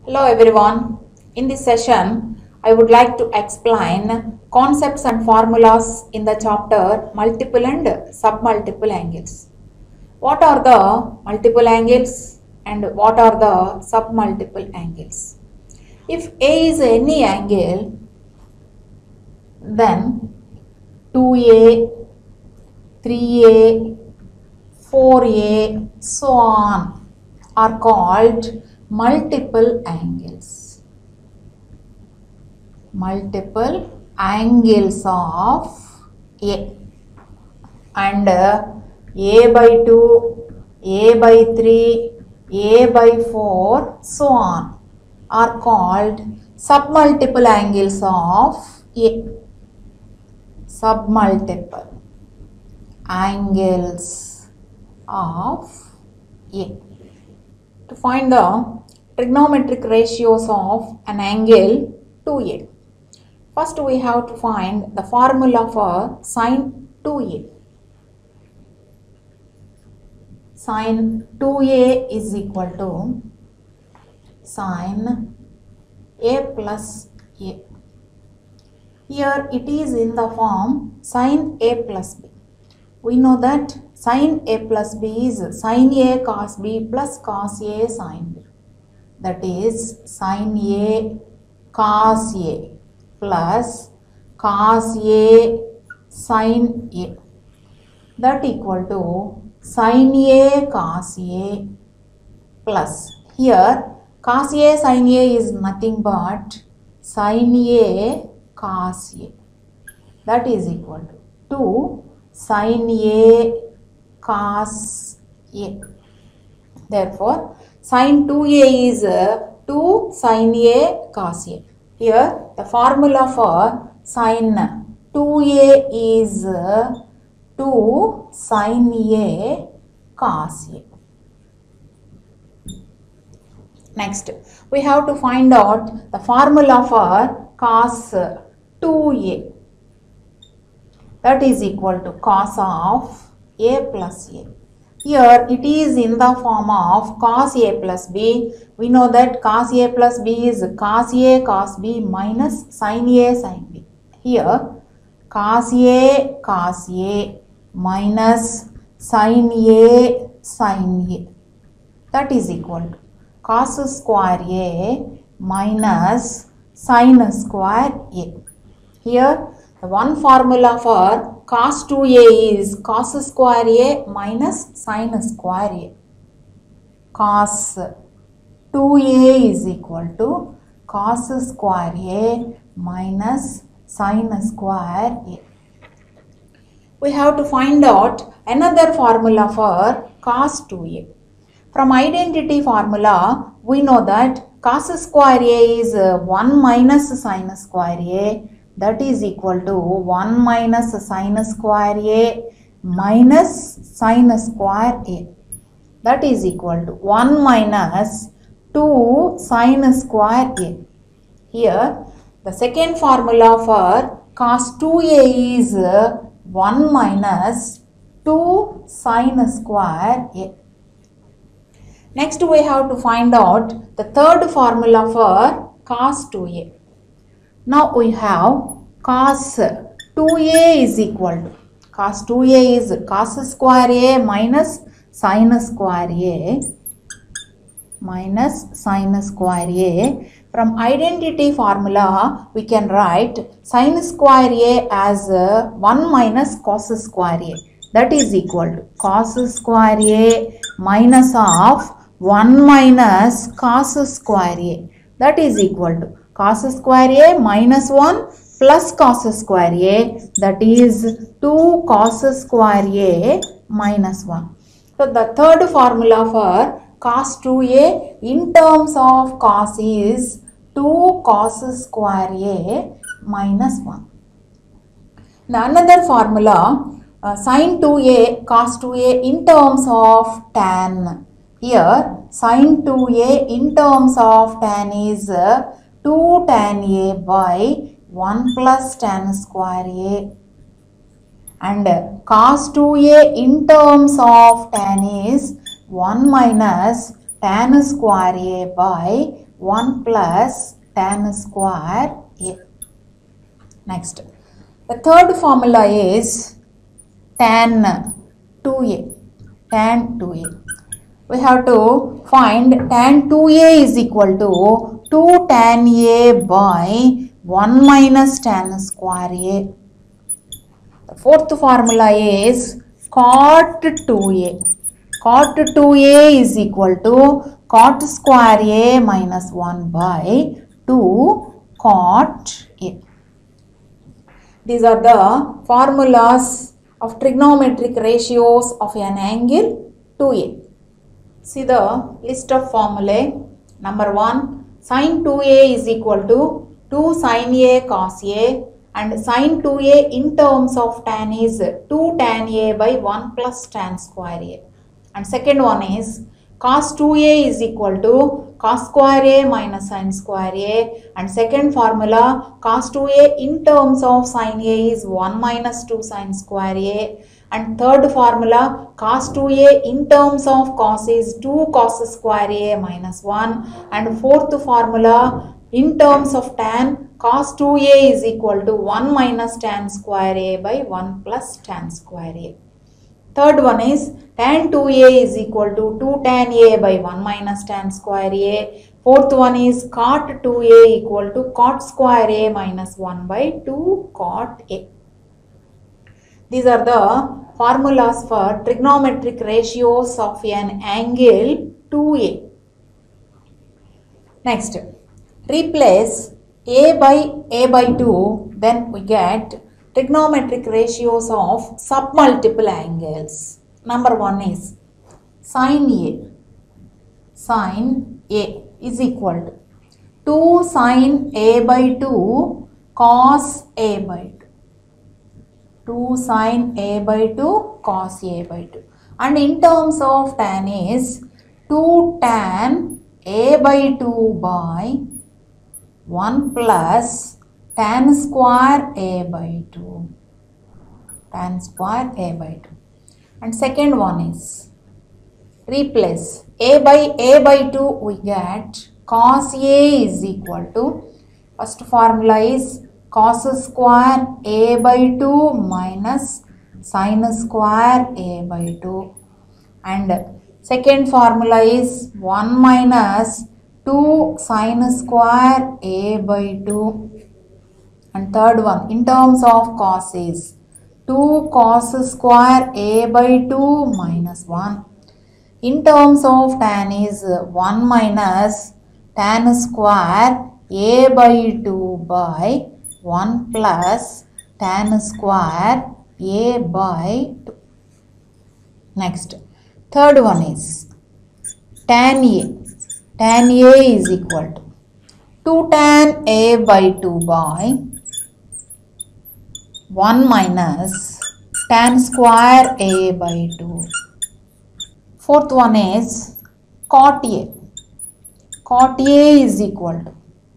Hello everyone. In this session, I would like to explain concepts and formulas in the chapter multiple and submultiple angles. What are the multiple angles and what are the submultiple angles? If A is any angle, then 2A, 3A, 4A, so on are called multiple angles. Multiple angles of A. And A by 2, A by 3, A by 4, so on are called submultiple angles of A. Submultiple angles of A. To find the trigonometric ratios of an angle 2A. First we have to find the formula for sin 2A. Sin 2A is equal to sin A plus A. Here it is in the form sin A plus B. We know that sin A plus B is sin A cos B plus cos A sin B. That is sin A cos A plus cos A sin A. That equal to sin A cos A plus. Here cos A sin A is nothing but sin A cos A. That is equal to 2 sin A cos A. Therefore, sin 2A is 2 sin A cos A. Here, the formula for sin 2A is 2 sin A cos A. Next, we have to find out the formula for cos 2A. That is equal to cos of A plus A. Here it is in the form of cos A plus B. We know that cos A plus B is cos A cos B minus sin A sin B. Here cos A cos A minus sin A sin A. That is equal to cos square A minus sin square A. Here the one formula for cos 2A is cos square A minus sin square A. Cos 2A is equal to cos square A minus sin square A. We have to find out another formula for cos 2A. From identity formula, we know that cos square A is 1 minus sin square A. That is equal to 1 minus sin square A minus sin square A. That is equal to 1 minus 2 sin square A. Here, the second formula for cos 2A is 1 minus 2 sin square A. Next, we have to find out the third formula for cos 2A. Now we have cos 2A is equal to cos 2A is cos square A minus sin square A minus sin square A. From identity formula we can write sin square A as 1 minus cos square A. That is equal to cos square A minus of 1 minus cos square A. That is equal to cos square A minus 1 plus cos square A, that is 2 cos square A minus 1. So, the third formula for cos 2A in terms of cos is 2 cos square A minus 1. Now, another formula sin 2A cos 2A in terms of tan. Here sin 2A in terms of tan is 2 tan A by 1 plus tan square A, and cos 2A in terms of tan is 1 minus tan square A by 1 plus tan square A. Next, the third formula is tan 2A. Tan 2A. We have to find tan 2A is equal to 2 tan A by 1 minus tan square A. The fourth formula is cot 2A. Cot 2A is equal to cot square A minus 1 by 2 cot A. These are the formulas of trigonometric ratios of an angle 2A. See the list of formulae. Number 1, sin 2A is equal to 2 sin A cos A, and sin 2A in terms of tan is 2 tan A by 1 plus tan square A. And second one is cos 2A is equal to cos square A minus sin square A, and second formula cos 2A in terms of sin A is 1 minus 2 sin square A, and third formula cos 2A in terms of cos is 2 cos square A minus 1, and fourth formula in terms of tan cos 2A is equal to 1 minus tan square A by 1 plus tan square A. Third one is tan 2A is equal to 2 tan A by 1 minus tan square A. Fourth one is cot 2A equal to cot square A minus 1 by 2 cot A. These are the formulas for trigonometric ratios of an angle 2A. Next, replace A by 2, then we get trigonometric ratios of submultiple angles. Number 1 is sin A. Sin A is equal to 2 sin A by 2 cos A by 2. 2 sin A by 2 cos A by 2. And in terms of tan is 2 tan A by 2 by 1 plus tan square A by 2. Tan square A by 2. And second one is replace A by 2, we get cos A is equal to, first formula is cos square A by 2 minus sin square A by 2, and second formula is 1 minus 2 sin square A by 2, and third one in terms of cos is 2 cos square A by 2 minus 1. In terms of tan is 1 minus tan square A by 2 by 1 plus tan square A by 2. Next, third one is tan A. Tan A is equal to 2 tan A by 2 by 1 minus tan square A by 2. Fourth one is cot A. Cot A is equal to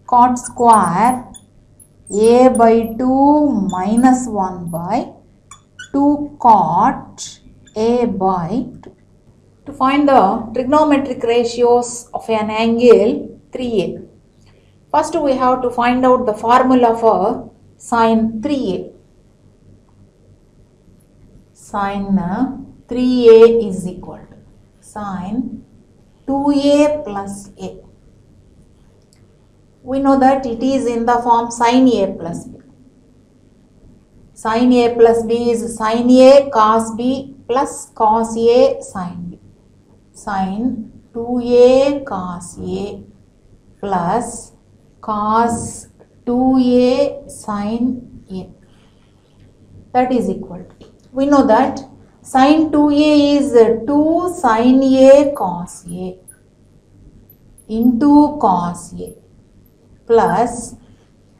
cot square A by 2 minus 1 by 2 cot A by 2. To find the trigonometric ratios of an angle 3A, first we have to find out the formula for sin 3A. Sin 3A is equal to sin 2A plus A. We know that it is in the form sin A plus B. Sin A plus B is sin A cos B plus cos A sin B. Sin 2A cos A plus cos 2A sin A. That is equal to, we know that sin 2A is 2 sin A cos A into cos A plus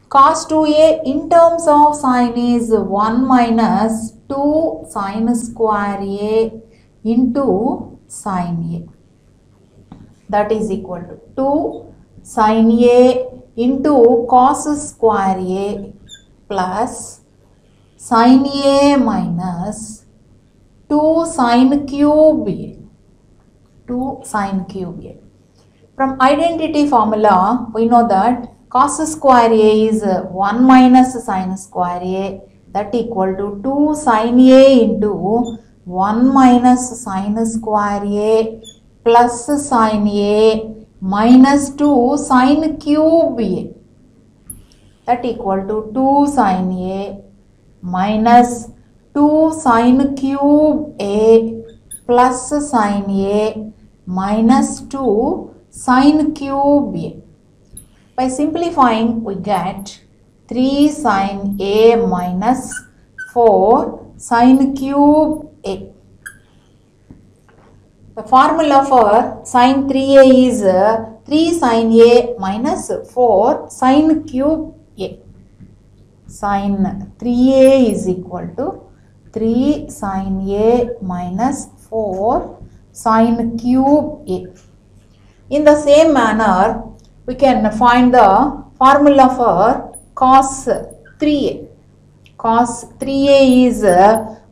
cos 2A in terms of sin is 1 minus 2 sin square A into sin A. That is equal to 2 sin A into cos square A plus sin A minus 2 sin cube A. 2 sin cube A. From identity formula, we know that cos square A is 1 minus sin square A, that equal to 2 sin A into 1 minus sin square A plus sin A minus 2 sin cube A, that equal to 2 sin A minus 2 sin cube A plus sin A minus 2 sin cube A. By simplifying, we get 3 sin A minus 4 sin cube A. The formula for sin 3A is 3 sin A minus 4 sin cube A. Sin 3A is equal to 3 sin A minus 4 sin cube A. In the same manner, we can find the formula for cos 3A. Cos 3A is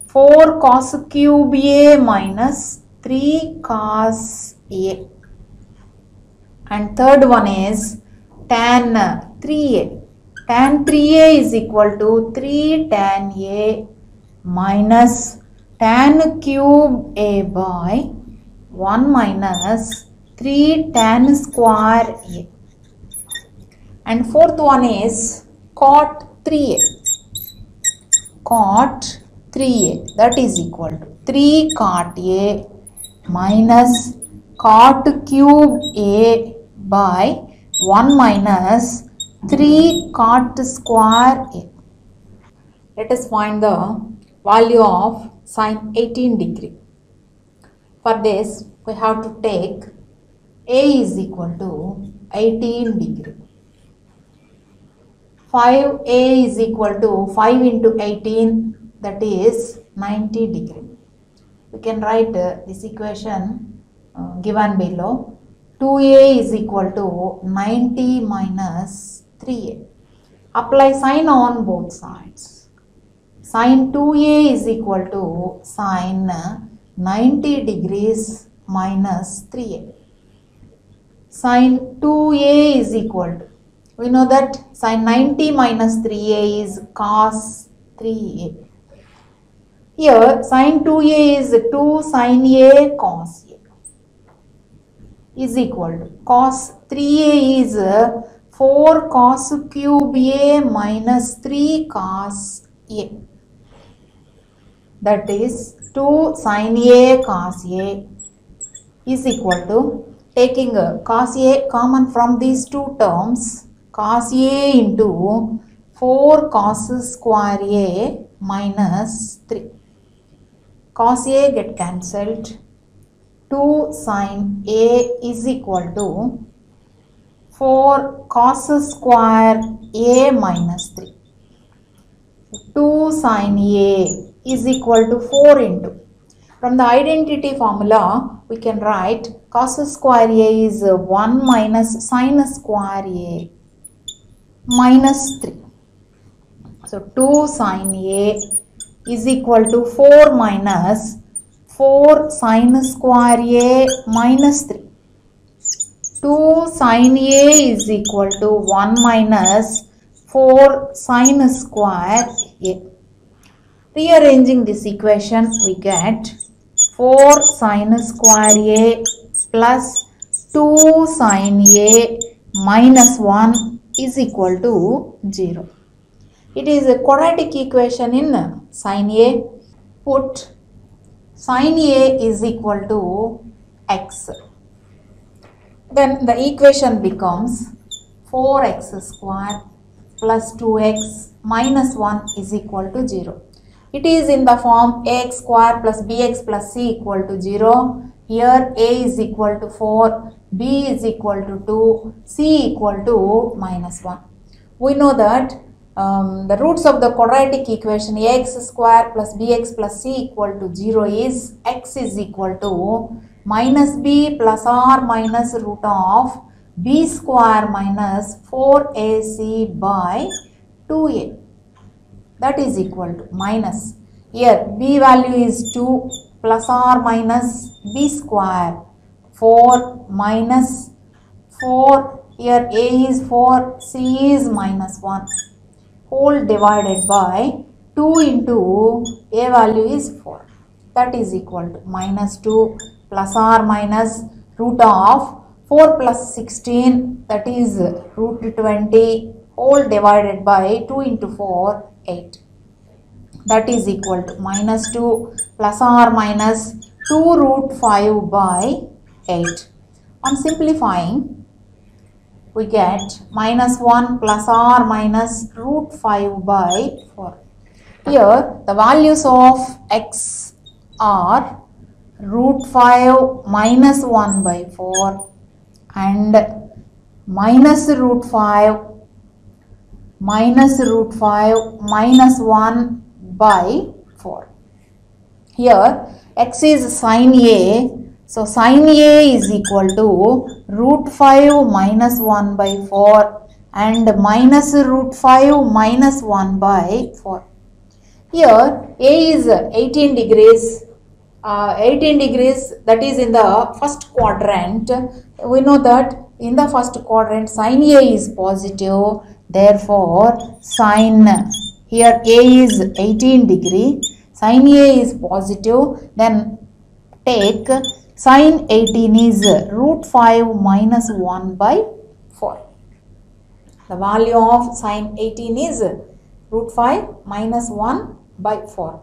4 cos cube A minus 3 cos A. And third one is tan 3A. Tan 3A is equal to 3 tan A minus tan cube A by 1 minus 3 tan square A. And fourth one is cot 3A. Cot 3A, that is equal to 3 cot A minus cot cube A by 1 minus 3 cot square A. Let us find the value of sin 18 degree. For this, we have to take A is equal to 18 degree. 5A is equal to 5 into 18, that is 90 degree. We can write this equation given below. 2A is equal to 90 minus 3A. Apply sin on both sides. Sin 2A is equal to sin 90 degrees minus 3A. Sin 2A is equal to, we know that sin 90 minus 3A is cos 3A. Here sin 2A is 2 sin A cos A is equal to cos 3A is 4 cos cube A minus 3 cos A, that is 2 sin A cos A is equal to, taking cos A common from these two terms, cos A into 4 cos square A minus 3. Cos A get cancelled. 2 sin A is equal to 4 cos square A minus 3. 2 sin A is equal to 4 into. From the identity formula, we can write cos square A is 1 minus sin square A minus 3. So 2 sin A is equal to 4 minus 4 sin square A minus 3. 2 sin A is equal to 1 minus 4 sin square A. Rearranging this equation, we get 4 sin square A plus 2 sin A minus 1 is equal to 0. It is a quadratic equation in sin A. Put sin A is equal to x. Then the equation becomes 4x square plus 2x minus 1 is equal to 0. It is in the form ax square plus bx plus c equal to 0. Here a is equal to 4, b is equal to 2, c equal to minus 1. We know that the roots of the quadratic equation ax square plus bx plus c equal to 0 is x is equal to minus b plus r minus root of b square minus 4ac by 2a. That is equal to minus. Here b value is 2 plus r minus b square 4 minus 4, here a is 4, c is minus 1, whole divided by 2 into a value is 4. That is equal to minus 2 plus or minus root of 4 plus 16, that is root 20, whole divided by 2 into 4, 8. That is equal to minus 2 plus or minus 2 root 5 by 8. On simplifying, we get minus 1 plus or minus root 5 by 4. Here the values of x are root 5 minus 1 by 4 and minus root 5 minus 1 by 4. Here x is sin a, so sin a is equal to root 5 minus 1 by 4 and minus root 5 minus 1 by 4. Here a is 18 degrees, that is in the first quadrant. We know that in the first quadrant sin a is positive, therefore sin, here a is 18 degree, sin a is positive, then take sin 18 is root 5 minus 1 by 4. The value of sin 18 is root 5 minus 1 by 4.